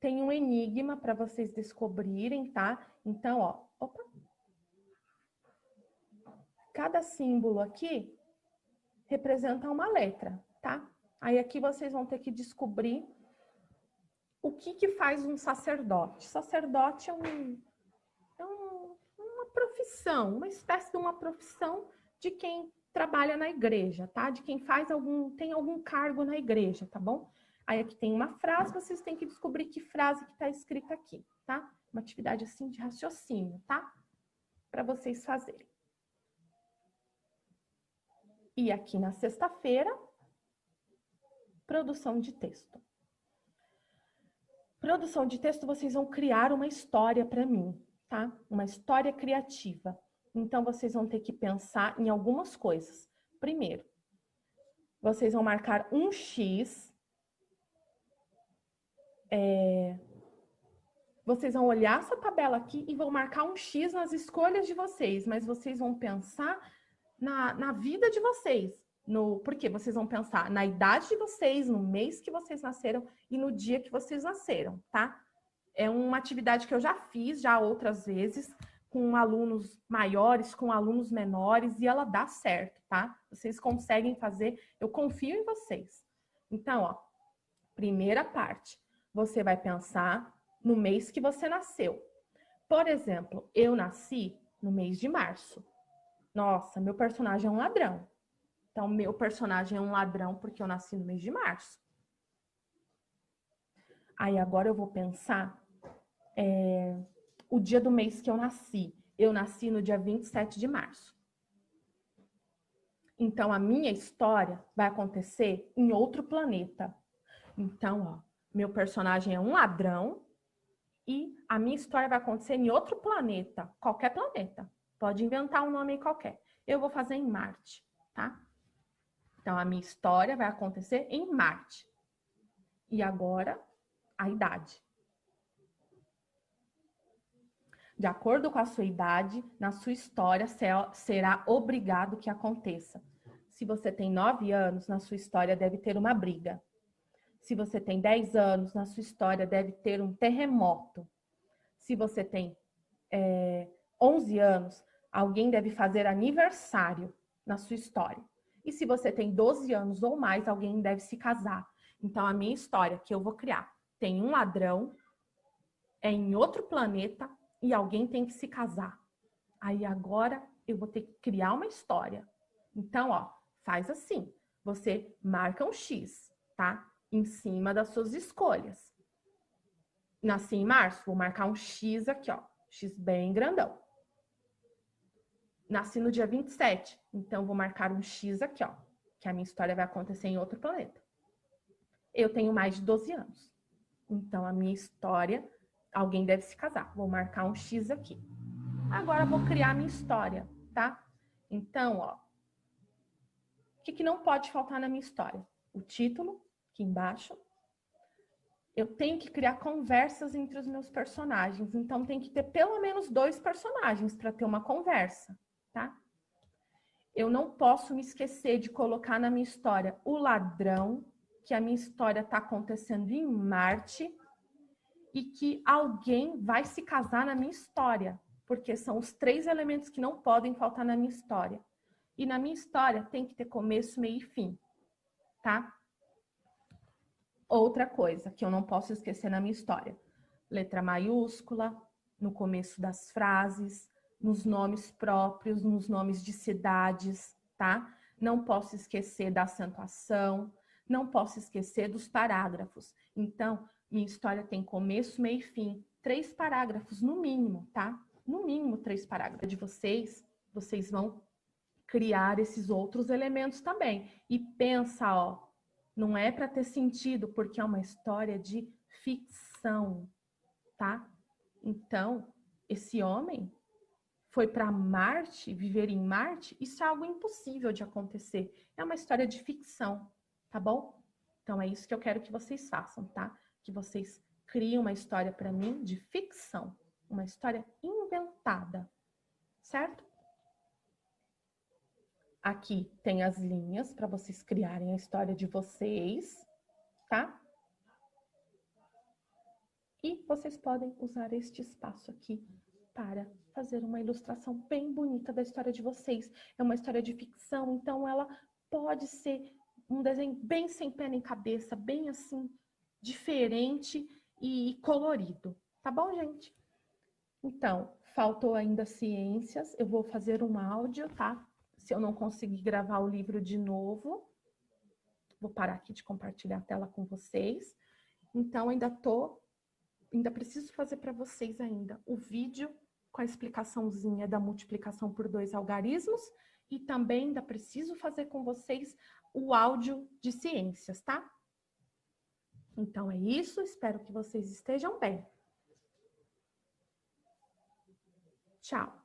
tem um enigma para vocês descobrirem, tá? Então, ó, opa. Cada símbolo aqui representa uma letra, tá? Aí aqui vocês vão ter que descobrir o que faz um sacerdote. Sacerdote é uma profissão, uma espécie de uma profissão de quem trabalha na igreja, tá? De quem tem algum cargo na igreja, tá bom? Aí aqui tem uma frase, vocês têm que descobrir que frase que está escrita aqui, tá? Uma atividade assim de raciocínio, tá? Para vocês fazerem. E aqui na sexta-feira, produção de texto. Produção de texto, vocês vão criar uma história para mim, tá? Uma história criativa. Então, vocês vão ter que pensar em algumas coisas. Primeiro, vocês vão marcar um X. Vocês vão olhar essa tabela aqui e vão marcar um X nas escolhas de vocês, mas vocês vão pensar na vida de vocês. Porque vocês vão pensar na idade de vocês, no mês que vocês nasceram e no dia que vocês nasceram, tá? É uma atividade que eu já fiz já outras vezes, com alunos maiores, com alunos menores, e ela dá certo, tá? Vocês conseguem fazer, eu confio em vocês. Então, ó, primeira parte, você vai pensar no mês que você nasceu. Por exemplo, eu nasci no mês de março. Nossa, meu personagem é um ladrão. Então, meu personagem é um ladrão porque eu nasci no mês de março. Aí, agora eu vou pensar o dia do mês que eu nasci. Eu nasci no dia 27 de março. Então, a minha história vai acontecer em outro planeta. Então, ó, meu personagem é um ladrão e a minha história vai acontecer em outro planeta, qualquer planeta. Pode inventar um nome qualquer. Eu vou fazer em Marte, tá? Então, a minha história vai acontecer em Marte. E agora, a idade. De acordo com a sua idade, na sua história será obrigado que aconteça. Se você tem 9 anos, na sua história deve ter uma briga. Se você tem 10 anos, na sua história deve ter um terremoto. Se você tem 11 anos, alguém deve fazer aniversário na sua história. E se você tem 12 anos ou mais, alguém deve se casar. Então, a minha história que eu vou criar tem um ladrão, é em outro planeta e alguém tem que se casar. Aí agora eu vou ter que criar uma história. Então, ó, faz assim. Você marca um X, tá? Em cima das suas escolhas. Nasci em março, vou marcar um X aqui, ó. X bem grandão. Nasci no dia 27, então vou marcar um X aqui, ó. Que a minha história vai acontecer em outro planeta. Eu tenho mais de 12 anos. Então, a minha história, alguém deve se casar. Vou marcar um X aqui. Agora, vou criar a minha história, tá? Então, ó. O que não pode faltar na minha história? O título, aqui embaixo. Eu tenho que criar conversas entre os meus personagens. Então, tem que ter pelo menos 2 personagens para ter uma conversa, tá? Eu não posso me esquecer de colocar na minha história o ladrão, que a minha história está acontecendo em Marte, e que alguém vai se casar na minha história, porque são os 3 elementos que não podem faltar na minha história. E na minha história tem que ter começo, meio e fim, tá? Outra coisa que eu não posso esquecer na minha história: letra maiúscula, no começo das frases, nos nomes próprios, nos nomes de cidades, tá? Não posso esquecer da acentuação, não posso esquecer dos parágrafos. Então, minha história tem começo, meio e fim. 3 parágrafos no mínimo, tá? No mínimo 3 parágrafos. De vocês vão criar esses outros elementos também. E pensa, ó, não é para ter sentido, porque é uma história de ficção, tá? Então, esse homem foi para Marte, viver em Marte, isso é algo impossível de acontecer. É uma história de ficção, tá bom? Então, é isso que eu quero que vocês façam, tá? Que vocês criem uma história para mim de ficção, uma história inventada, certo? Aqui tem as linhas para vocês criarem a história de vocês, tá? E vocês podem usar este espaço aqui para fazer uma ilustração bem bonita da história de vocês. É uma história de ficção, então ela pode ser um desenho bem sem pé nem cabeça, bem assim, diferente e colorido. Tá bom, gente? Então, faltou ainda ciências. Eu vou fazer um áudio, tá? Se eu não conseguir gravar o livro de novo, vou parar aqui de compartilhar a tela com vocês. Então, ainda preciso fazer para vocês ainda o vídeo com a explicaçãozinha da multiplicação por 2 algarismos e também ainda preciso fazer com vocês o áudio de ciências, tá? Então é isso, espero que vocês estejam bem. Tchau!